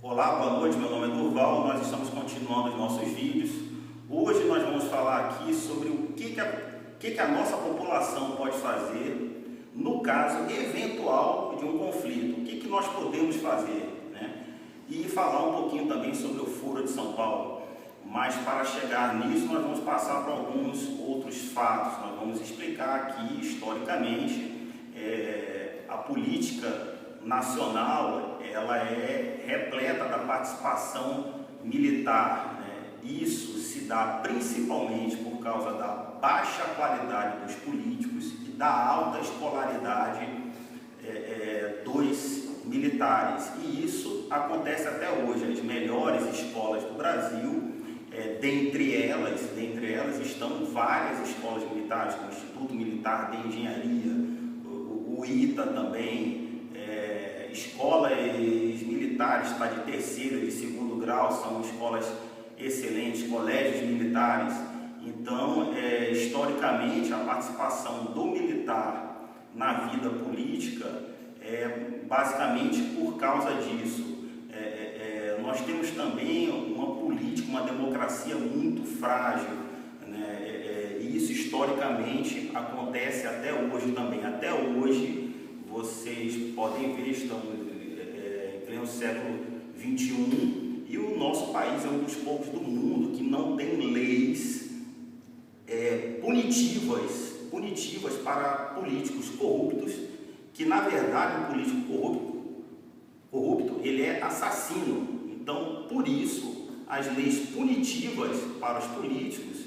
Olá, boa noite, meu nome é Durval, nós estamos continuando os nossos vídeos. Hoje nós vamos falar aqui sobre o que a nossa população pode fazer no caso eventual de um conflito, o que nós podemos fazer, né? E falar um pouquinho também sobre o Foro de São Paulo. Mas para chegar nisso nós vamos passar por alguns outros fatos, nós vamos explicar aqui historicamente a política nacional, ela é repleta da participação militar, né? Isso se dá principalmente por causa da baixa qualidade dos políticos e da alta escolaridade dos militares, e isso acontece até hoje. As melhores escolas do Brasil, dentre elas estão várias escolas militares, como o Instituto Militar de Engenharia, o ITA também, escolas militares de terceiro e de segundo grau, são escolas excelentes, colégios militares. Então, historicamente, a participação do militar na vida política é basicamente por causa disso. Nós temos também uma política, uma democracia muito frágil, né? E isso historicamente acontece até hoje também. Até hoje, vocês podem ver, estamos em pleno século XXI e o nosso país é um dos poucos do mundo que não tem leis punitivas para políticos corruptos, que na verdade o político corrupto ele é assassino. Então, por isso, as leis punitivas para os políticos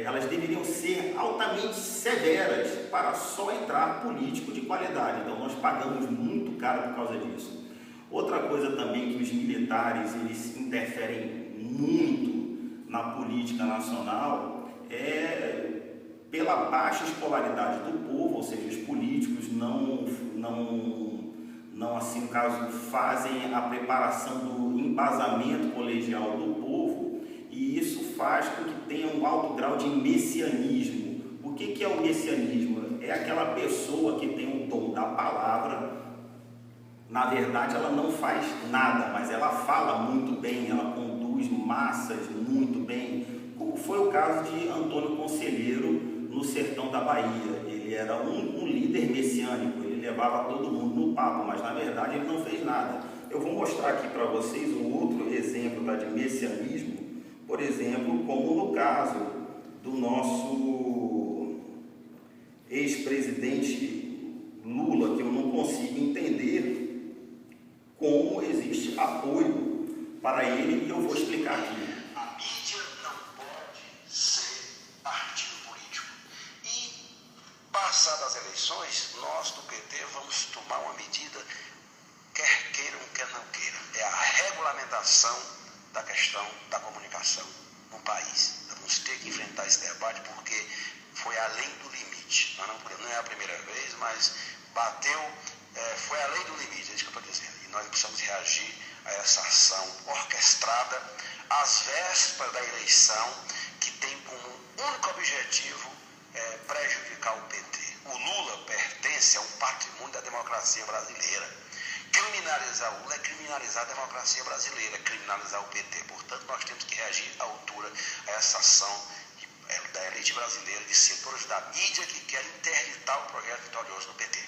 elas deveriam ser altamente severas para só entrar político de qualidade. Então nós pagamos muito caro por causa disso. Outra coisa também que os militares eles interferem muito na política nacional é pela baixa escolaridade do povo, ou seja, os políticos não assim, no caso, fazem a preparação do embasamento colegial do povo, e isso faz com que tenha um alto grau de messianismo. O que é o messianismo? É aquela pessoa que tem o dom da palavra. Na verdade, ela não faz nada, mas ela fala muito bem, ela conduz massas muito bem, como foi o caso de Antônio Conselheiro no sertão da Bahia. Ele era um líder messiânico, ele levava todo mundo no papo, mas na verdade ele não fez nada. Eu vou mostrar aqui para vocês um outro exemplo de messianismo, por exemplo, como no caso do nosso ex-presidente Lula, que eu não consigo entender como existe apoio para ele, e eu vou explicar aqui. A mídia não pode ser partido político. E, passadas as eleições, nós do PT vamos tomar uma medida, quer queiram, quer não queiram. É a regulamentação da questão da comunicação no país. Nós vamos ter que enfrentar esse debate porque foi além do limite. Não é a primeira vez, mas bateu, foi além do limite, é isso que eu estou dizendo. E nós precisamos reagir a essa ação orquestrada às vésperas da eleição, que tem como único objetivo prejudicar o PT. O Lula pertence a um patrimônio da democracia brasileira. Criminalizar o Lula é criminalizar a democracia brasileira, criminalizar o PT. Portanto, nós temos que reagir à altura a essa ação da elite brasileira, de setores da mídia que querem interditar o projeto vitorioso do PT.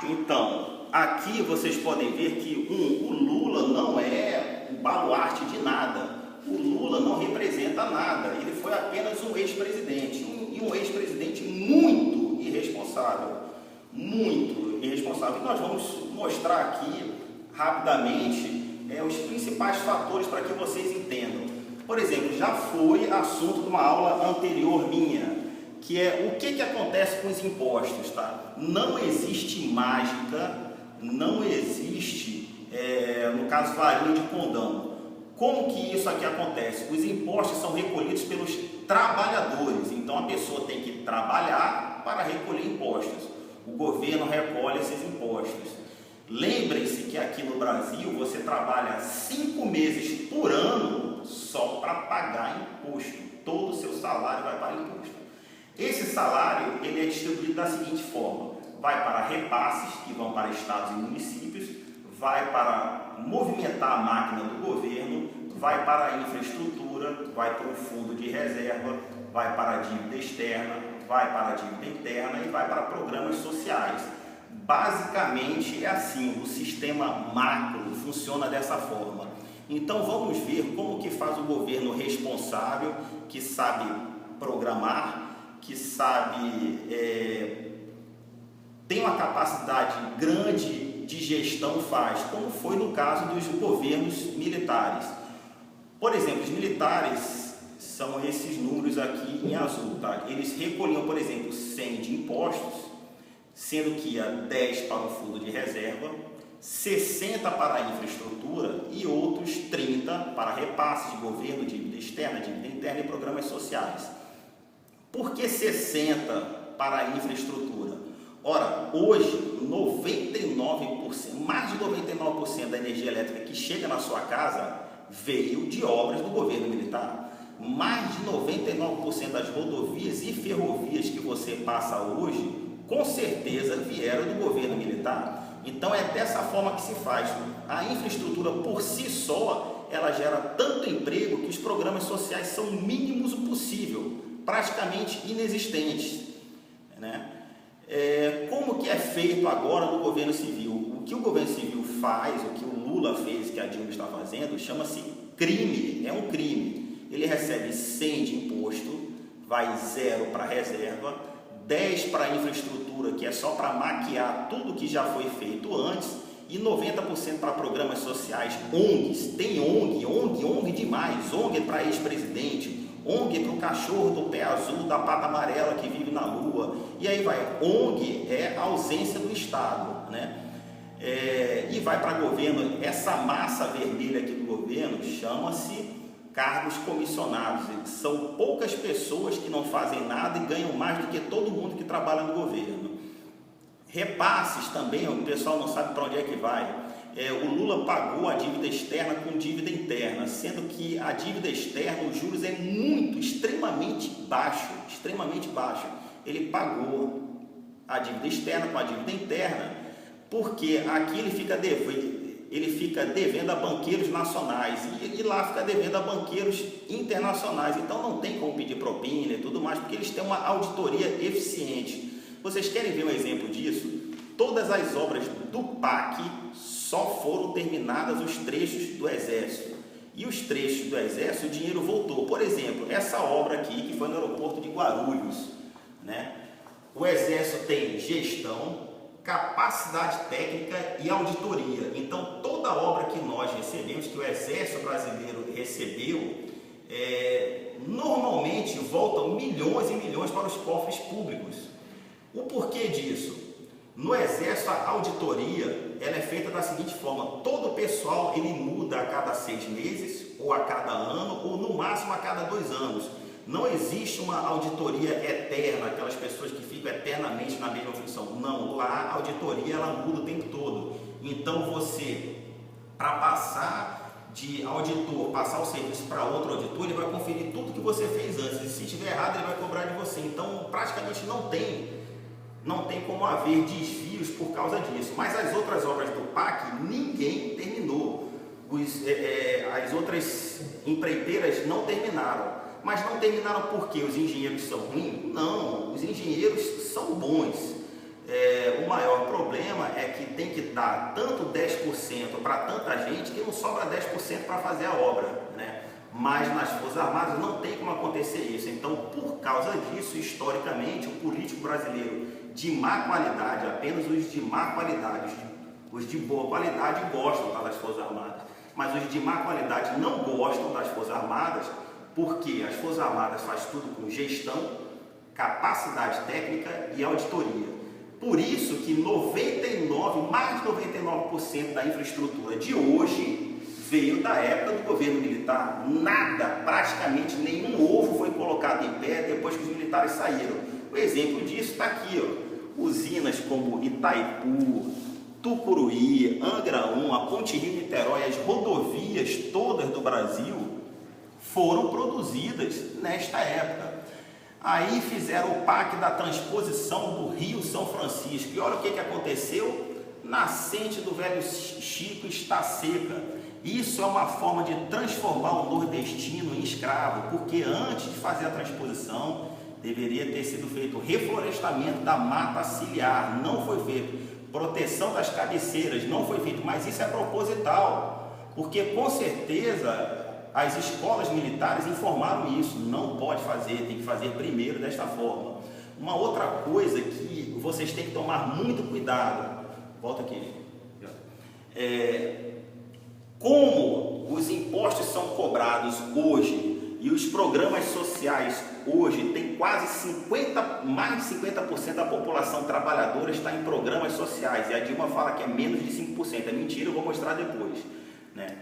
Então, aqui vocês podem ver que o Lula não é o baluarte de nada. O Lula não representa nada. Ele foi apenas um ex-presidente. E um ex-presidente muito irresponsável. Muito irresponsável. E nós vamos mostrar aqui, rapidamente, os principais fatores para que vocês entendam. Por exemplo, já foi assunto de uma aula anterior minha, que é o que acontece com os impostos, tá? Não existe mágica, não existe, no caso, varinha de condão. Como que isso aqui acontece? Os impostos são recolhidos pelos trabalhadores, então a pessoa tem que trabalhar para recolher impostos. O governo recolhe esses impostos. Lembrem-se que aqui no Brasil você trabalha 5 meses por ano só para pagar imposto. Todo o seu salário vai para imposto. Esse salário ele é distribuído da seguinte forma: vai para repasses, que vão para estados e municípios, vai para movimentar a máquina do governo, vai para a infraestrutura, vai para o fundo de reserva, vai para a dívida externa, vai para a dívida interna e vai para programas sociais. Basicamente é assim, o sistema macro funciona dessa forma. Então vamos ver como que faz o governo responsável, que sabe programar, que sabe, tem uma capacidade grande de gestão, faz, como foi no caso dos governos militares. Por exemplo, os militares são esses números aqui em azul, tá? Eles recolhiam, por exemplo, 100 de impostos, sendo que ia 10 para o fundo de reserva, 60 para a infraestrutura e outros 30 para repasses de governo, dívida externa, dívida interna e programas sociais. Por que 60 para a infraestrutura? Ora, hoje, 99%, mais de 99% da energia elétrica que chega na sua casa veio de obras do governo militar. Mais de 99% das rodovias e ferrovias que você passa hoje, com certeza vieram do governo militar. Então é dessa forma que se faz. A infraestrutura por si só, ela gera tanto emprego que os programas sociais são mínimos o possível, praticamente inexistentes, né? Como que é feito agora no governo civil? O que o governo civil faz, o que o Lula fez, que a Dilma está fazendo, chama-se crime, é um crime. Ele recebe 100 de imposto, vai 0 para a reserva, 10 para a infraestrutura, que é só para maquiar tudo que já foi feito antes, e 90% para programas sociais, ONGs, tem ONG demais, ONG para ex-presidente, ONG para o cachorro do pé azul, da pata amarela que vive na lua, e aí vai, ONG é a ausência do Estado, né? E vai para governo, essa massa vermelha aqui do governo chama-se cargos comissionados, são poucas pessoas que não fazem nada e ganham mais do que todo mundo que trabalha no governo. Repasses também, o pessoal não sabe para onde é que vai. O Lula pagou a dívida externa com dívida interna, sendo que a dívida externa, os juros é extremamente baixo. Ele pagou a dívida externa com a dívida interna, porque aqui ele fica devendo a banqueiros nacionais e lá fica devendo a banqueiros internacionais. Então não tem como pedir propina e tudo mais, porque eles têm uma auditoria eficiente. Vocês querem ver um exemplo disso? Todas as obras do PAC só foram terminadas os trechos do Exército. E os trechos do Exército, o dinheiro voltou. Por exemplo, essa obra aqui, que foi no aeroporto de Guarulhos, né? O Exército tem gestão, capacidade técnica e auditoria. Então, toda obra que nós recebemos, que o Exército Brasileiro recebeu, normalmente voltam milhões e milhões para os cofres públicos. O porquê disso? No Exército, a auditoria ela é feita da seguinte forma: todo o pessoal ele muda a cada 6 meses, ou a cada ano, ou no máximo a cada 2 anos. Não existe uma auditoria eterna, aquelas pessoas que ficam eternamente na mesma função. Não, lá a auditoria ela muda o tempo todo. Então você, para passar de auditor, passar o serviço para outro auditor, ele vai conferir tudo que você fez antes. E se estiver errado, ele vai cobrar de você. Então praticamente não tem como haver desvios por causa disso. Mas as outras obras do PAC, ninguém terminou. As outras empreiteiras não terminaram. Mas não terminaram porque os engenheiros são ruins? Não, os engenheiros são bons. O maior problema é que tem que dar tanto 10% para tanta gente que não sobra 10% para fazer a obra, né? Mas nas Forças Armadas não tem como acontecer isso. Então, por causa disso, historicamente, o político brasileiro de má qualidade, apenas os de má qualidade, os de boa qualidade gostam das Forças Armadas, mas os de má qualidade não gostam das Forças Armadas, porque as Forças Armadas faz tudo com gestão, capacidade técnica e auditoria. Por isso que mais de 99% da infraestrutura de hoje veio da época do governo militar. Nada, praticamente nenhum ovo foi colocado em pé depois que os militares saíram. O exemplo disso está aqui, ó. Usinas como Itaipu, Tucuruí, Angra 1, a Ponte Rio-Niterói, as rodovias todas do Brasil foram produzidas nesta época. Aí fizeram o PAC da transposição do Rio São Francisco. E olha o que aconteceu. Nascente do Velho Chico está seca. Isso é uma forma de transformar o nordestino em escravo, porque antes de fazer a transposição, deveria ter sido feito o reflorestamento da mata ciliar, não foi feito. Proteção das cabeceiras, não foi feito, mas isso é proposital, porque com certeza as escolas militares informaram isso, não pode fazer, tem que fazer primeiro desta forma. Uma outra coisa que vocês têm que tomar muito cuidado, volta aqui, como os impostos são cobrados hoje e os programas sociais hoje tem quase mais de 50% da população trabalhadora está em programas sociais, e a Dilma fala que é menos de 5%, é mentira, eu vou mostrar depois, né?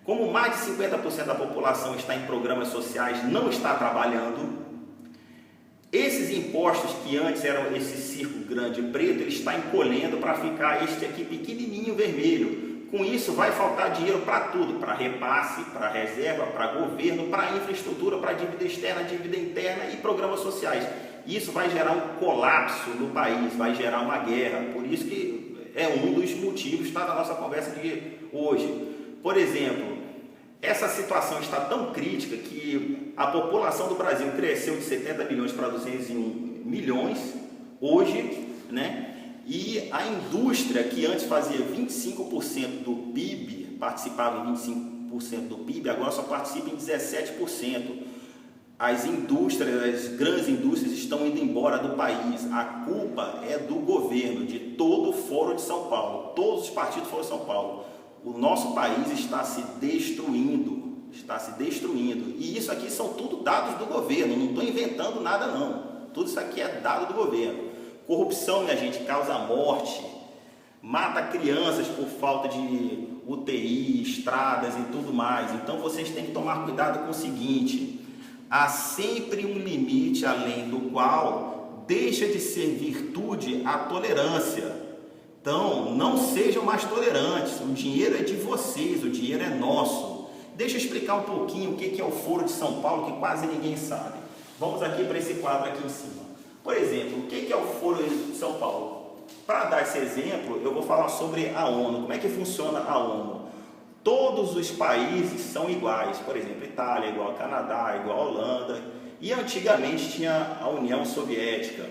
Como mais de 50% da população está em programas sociais, não está trabalhando, esses impostos que antes eram esse círculo grande preto, ele está encolhendo para ficar este aqui pequenininho vermelho. Com isso vai faltar dinheiro para tudo, para repasse, para reserva, para governo, para infraestrutura, para dívida externa, dívida interna e programas sociais. Isso vai gerar um colapso no país, vai gerar uma guerra. Por isso que é um dos motivos, está na nossa conversa de hoje. Por exemplo, essa situação está tão crítica que a população do Brasil cresceu de 70 milhões para 201 milhões hoje, né? E a indústria, que antes fazia 25% do PIB, participava em 25% do PIB, agora só participa em 17%. As indústrias, as grandes indústrias estão indo embora do país. A culpa é do governo, de todo o Foro de São Paulo, todos os partidos do Foro de São Paulo. O nosso país está se destruindo, e isso aqui são tudo dados do governo, não estou inventando nada não, tudo isso aqui é dado do governo. Corrupção, minha gente, causa morte, mata crianças por falta de UTI, estradas e tudo mais. Então vocês têm que tomar cuidado com o seguinte, há sempre um limite além do qual deixa de ser virtude a tolerância. Então, não sejam mais tolerantes, o dinheiro é de vocês, o dinheiro é nosso. Deixa eu explicar um pouquinho o que é o Foro de São Paulo, que quase ninguém sabe. Vamos aqui para esse quadro aqui em cima. Por exemplo, o que é o Foro de São Paulo? Para dar esse exemplo, eu vou falar sobre a ONU. Como é que funciona a ONU? Todos os países são iguais. Por exemplo, Itália é igual a Canadá, igual a Holanda. E antigamente tinha a União Soviética,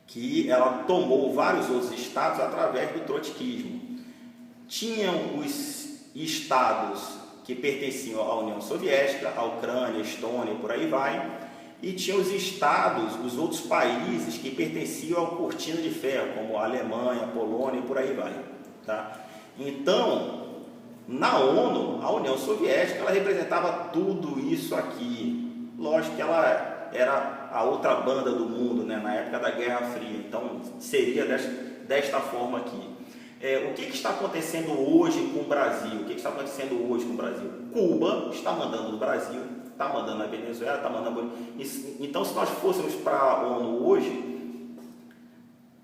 que ela tomou vários outros estados através do trotskismo. Tinham os estados que pertenciam à União Soviética, a Ucrânia, a Estônia e por aí vai, e tinha os estados, os outros países que pertenciam ao Cortina de Ferro, como a Alemanha, a Polônia e por aí vai, tá? Então, na ONU, a União Soviética, ela representava tudo isso aqui. Lógico que ela era a outra banda do mundo, né, na época da Guerra Fria, então seria desta forma aqui. O que está acontecendo hoje com o Brasil? O que está acontecendo hoje com o Brasil? Cuba está mandando no Brasil, está mandando na Venezuela, está mandando... Então, se nós fôssemos para a ONU hoje,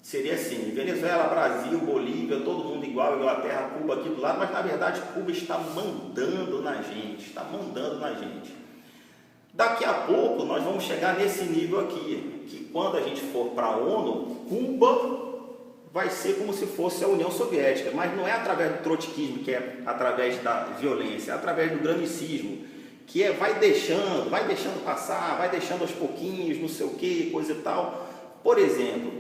seria assim, Venezuela, Brasil, Bolívia, todo mundo igual, Inglaterra, Cuba aqui do lado, mas na verdade Cuba está mandando na gente, Daqui a pouco nós vamos chegar nesse nível aqui, que quando a gente for para a ONU, Cuba vai ser como se fosse a União Soviética, mas não é através do trotskismo, que é através da violência, é através do granicismo, que vai deixando passar, vai deixando aos pouquinhos, não sei o que, coisa e tal. Por exemplo,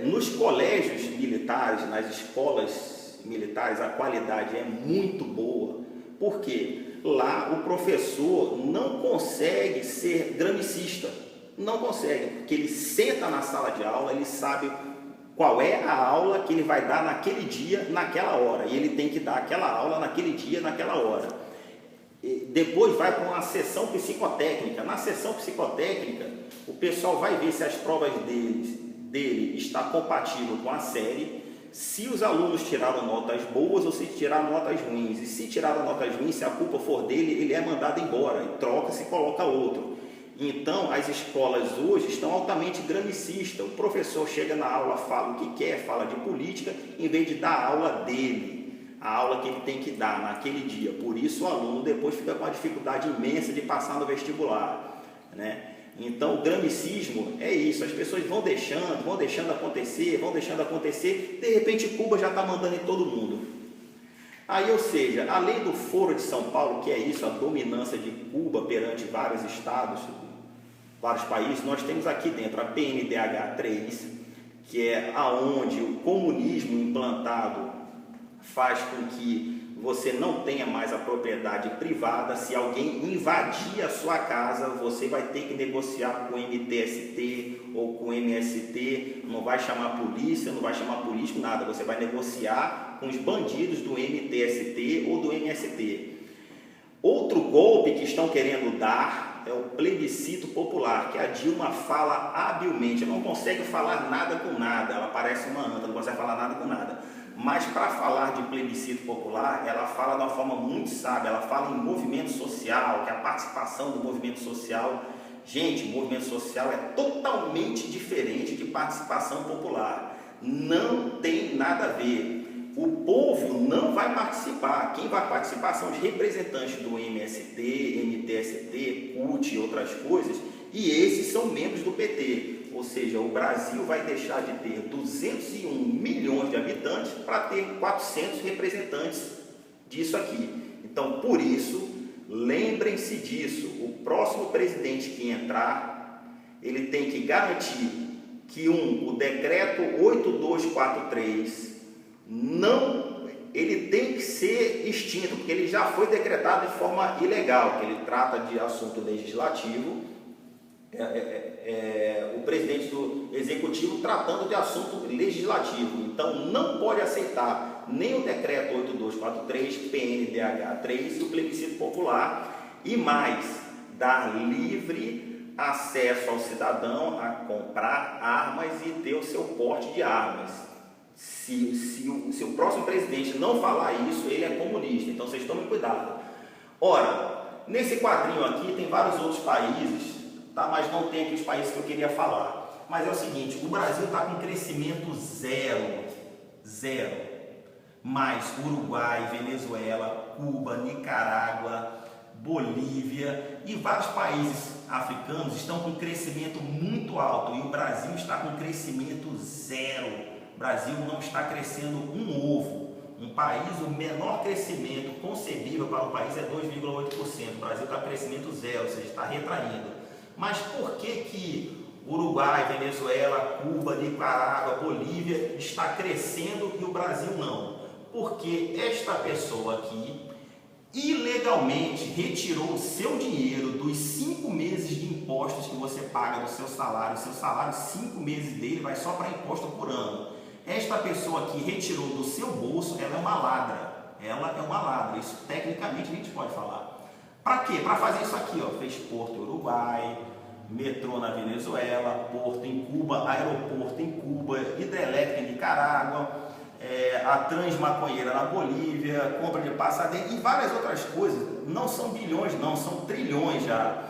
nos colégios militares, nas escolas militares, a qualidade é muito boa. Por quê? Lá o professor não consegue ser granicista, não consegue, porque ele senta na sala de aula, ele sabe qual é a aula que ele vai dar naquele dia, naquela hora, e ele tem que dar aquela aula naquele dia, naquela hora. E depois vai para uma sessão psicotécnica. Na sessão psicotécnica, o pessoal vai ver se as provas dele está compatível com a série, se os alunos tiraram notas boas ou se tiraram notas ruins. E se tiraram notas ruins, se a culpa for dele, ele é mandado embora e troca-se e coloca outro. Então, as escolas hoje estão altamente granicistas. O professor chega na aula, fala o que quer, fala de política, em vez de dar a aula dele, a aula que ele tem que dar naquele dia. Por isso, o aluno depois fica com uma dificuldade imensa de passar no vestibular, né? Então o gramicismo é isso, as pessoas vão deixando acontecer, de repente Cuba já está mandando em todo mundo. Aí, ou seja, além do Foro de São Paulo, que é isso, a dominância de Cuba perante vários estados, vários países, nós temos aqui dentro a PNDH3, que é aonde o comunismo implantado faz com que você não tenha mais a propriedade privada. Se alguém invadir a sua casa, você vai ter que negociar com o MTST ou com o MST, não vai chamar polícia, não vai chamar político, nada, você vai negociar com os bandidos do MTST ou do MST. Outro golpe que estão querendo dar é o plebiscito popular, que a Dilma fala habilmente, ela não consegue falar nada com nada, ela parece uma anta, não consegue falar nada com nada. Mas para falar de plebiscito popular, ela fala de uma forma muito sábia, ela fala em movimento social, que a participação do movimento social, gente, o movimento social é totalmente diferente de participação popular, não tem nada a ver, o povo não vai participar, quem vai participar são os representantes do MST, MTST, CUT e outras coisas, e esses são membros do PT. Ou seja, o Brasil vai deixar de ter 201 milhões de habitantes para ter 400 representantes disso aqui. Então, por isso, lembrem-se disso. O próximo presidente que entrar, ele tem que garantir que o decreto 8243 ele tem que ser extinto, porque ele já foi decretado de forma ilegal, que ele trata de assunto legislativo. O presidente do executivo tratando de assunto legislativo, então não pode aceitar nem o decreto 8243, PNDH3 e o plebiscito popular, e mais, dar livre acesso ao cidadão a comprar armas e ter o seu porte de armas. Se o próximo presidente não falar isso, ele é comunista, então vocês tomem cuidado. Ora, nesse quadrinho aqui tem vários outros países, tá? Mas não tem aqui os países que eu queria falar. Mas é o seguinte, o Brasil está com crescimento zero. Mas Uruguai, Venezuela, Cuba, Nicarágua, Bolívia e vários países africanos estão com crescimento muito alto e o Brasil está com crescimento zero. O Brasil não está crescendo um ovo. Um país, o menor crescimento concebível para o país é 2,8%. O Brasil está com crescimento zero, ou seja, está retraindo. Mas por que Uruguai, Venezuela, Cuba, Nicarágua, Bolívia está crescendo e o Brasil não? Porque esta pessoa aqui ilegalmente retirou o seu dinheiro dos 5 meses de impostos que você paga do seu salário. O seu salário, 5 meses dele vai só para imposto por ano. Esta pessoa aqui retirou do seu bolso, ela é uma ladra. Ela é uma ladra, isso tecnicamente a gente pode falar. Para quê? Para fazer isso aqui, ó, fez porto em Uruguai, metrô na Venezuela, porto em Cuba, aeroporto em Cuba, hidrelétrica em Nicarágua, a transmaconheira na Bolívia, compra de passadeiro e várias outras coisas. Não são bilhões, não, são trilhões já.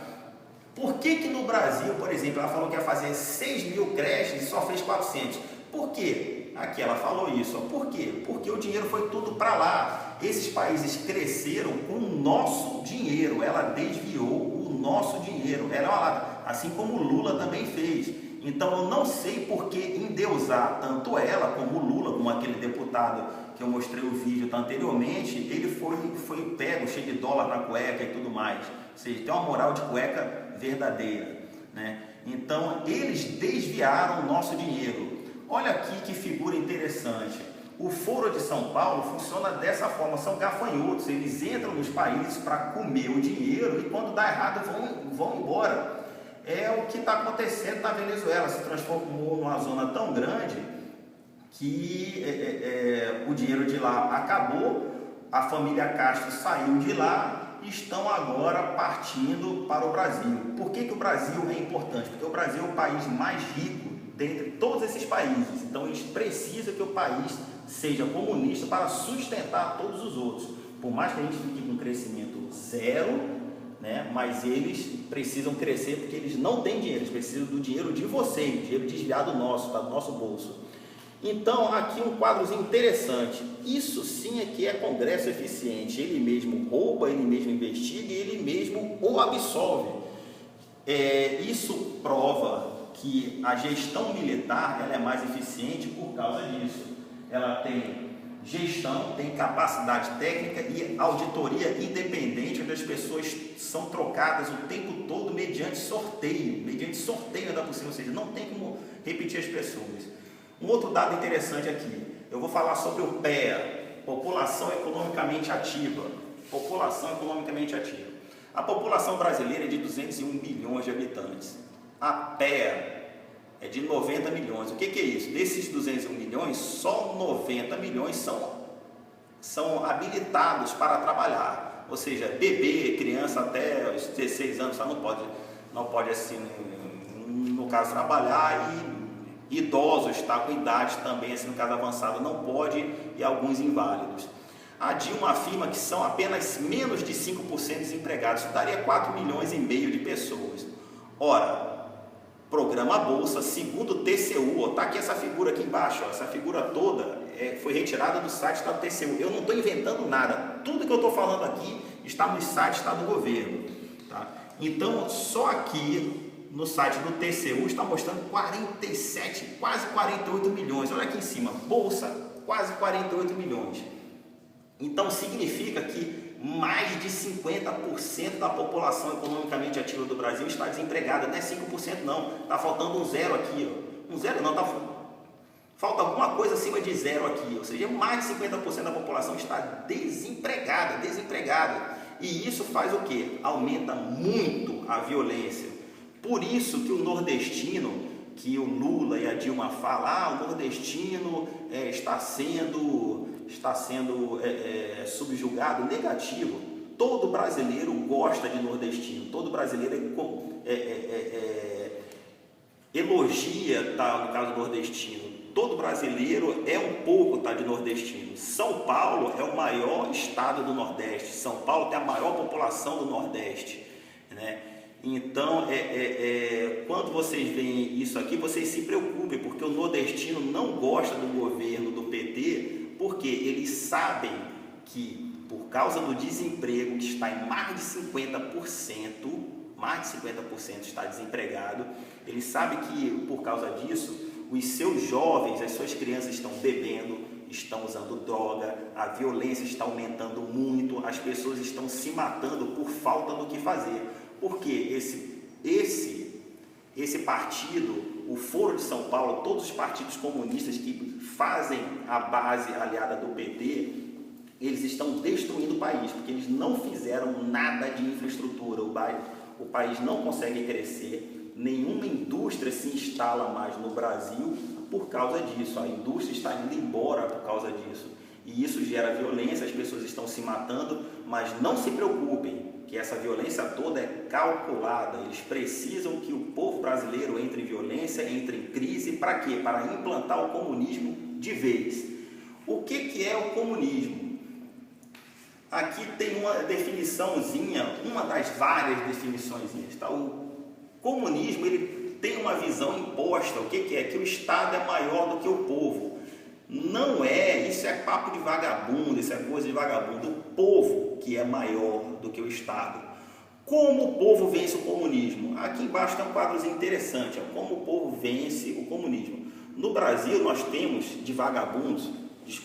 Por que no Brasil, por exemplo, ela falou que ia fazer 6 mil creches e só fez 400? Por quê? Aqui ela falou isso. Por quê? Porque o dinheiro foi tudo para lá. Esses países cresceram com o nosso dinheiro. Ela desviou o nosso dinheiro. Ela é uma lata. Assim como o Lula também fez. Então eu não sei por que endeusar tanto ela como o Lula, como aquele deputado que eu mostrei o vídeo anteriormente, ele foi pego, cheio de dólar na cueca e tudo mais. Ou seja, tem uma moral de cueca verdadeira, né? Então eles desviaram o nosso dinheiro. Olha aqui que figura interessante. O Foro de São Paulo funciona dessa forma, são gafanhotos, eles entram nos países para comer o dinheiro e quando dá errado vão embora. É o que está acontecendo na Venezuela, se transformou numa zona tão grande que o dinheiro de lá acabou, a família Castro saiu de lá e estão agora partindo para o Brasil. Por que o Brasil é importante? Porque o Brasil é o país mais rico dentre todos esses países, então eles precisam que o país seja comunista para sustentar todos os outros, por mais que a gente fique com crescimento zero, né, mas eles precisam crescer porque eles não têm dinheiro, eles precisam do dinheiro de vocês, dinheiro desviado nosso, tá, do nosso bolso. Então aqui um quadrozinho interessante, isso sim é que é Congresso eficiente, ele mesmo rouba, ele mesmo investiga e ele mesmo o absolve. Isso prova que a gestão militar ela é mais eficiente por causa disso. Ela tem gestão, tem capacidade técnica e auditoria independente, onde as pessoas são trocadas o tempo todo mediante sorteio ainda por cima, ou seja, não tem como repetir as pessoas. Um outro dado interessante aqui, eu vou falar sobre o PEA, População Economicamente Ativa. População Economicamente Ativa. A população brasileira é de 201 milhões de habitantes. A PEA é de 90 milhões. O que é isso? Desses 201 milhões, só 90 milhões são habilitados para trabalhar. Ou seja, bebê, criança até os 16 anos, não pode assim, no caso, trabalhar, e idosos, com idade também, assim, no caso avançado, não pode, e alguns inválidos. A Dilma afirma que são apenas menos de 5% desempregados. Isso daria 4 milhões e meio de pessoas. Ora, programa Bolsa, segundo o TCU, está aqui essa figura aqui embaixo, essa figura toda foi retirada do site do TCU. Eu não estou inventando nada, tudo que eu estou falando aqui está no site, está do governo. Tá? Então, só aqui no site do TCU está mostrando 47, quase 48 milhões. Olha aqui em cima, Bolsa, quase 48 milhões. Então, significa que mais de 50% da população economicamente ativa do Brasil está desempregada. Não é 5% não, está faltando um zero aqui. Ó. Um zero não, falta alguma coisa acima de zero aqui. Ou seja, mais de 50% da população está desempregada. E isso faz o quê? Aumenta muito a violência. Por isso que o nordestino, que o Lula e a Dilma falam, o nordestino está sendo subjugado, negativo. Todo brasileiro gosta de nordestino, todo brasileiro elogia, no caso do nordestino. Todo brasileiro é um pouco de nordestino. São Paulo é o maior estado do Nordeste. São Paulo tem a maior população do Nordeste, né? Então, quando vocês veem isso aqui, vocês se preocupem, porque o nordestino não gosta do governo do PT, porque eles sabem que, por causa do desemprego, que está em mais de 50% está desempregado, eles sabem que, por causa disso, os seus jovens, as suas crianças estão bebendo, estão usando droga, a violência está aumentando muito, as pessoas estão se matando por falta do que fazer. Porque esse partido, o Foro de São Paulo, todos os partidos comunistas que fazem a base aliada do PT, eles estão destruindo o país, porque eles não fizeram nada de infraestrutura. O país não consegue crescer, nenhuma indústria se instala mais no Brasil por causa disso. A indústria está indo embora por causa disso. E isso gera violência, as pessoas estão se matando, mas não se preocupem, que essa violência toda é calculada. Eles precisam que o povo brasileiro entre em violência, entre em crise, para quê? Para implantar o comunismo de vez. O que é o comunismo? Aqui tem uma definiçãozinha, uma das várias definiçõezinhas. Tá? O comunismo ele tem uma visão imposta. O que é? Que o Estado é maior do que o povo. Não é, isso é papo de vagabundo, isso é coisa de vagabundo. O povo que é maior do que o Estado. Como o povo vence o comunismo? Aqui embaixo tem um quadrozinho interessante, como o povo vence o comunismo. No Brasil nós temos de vagabundos, desculpa,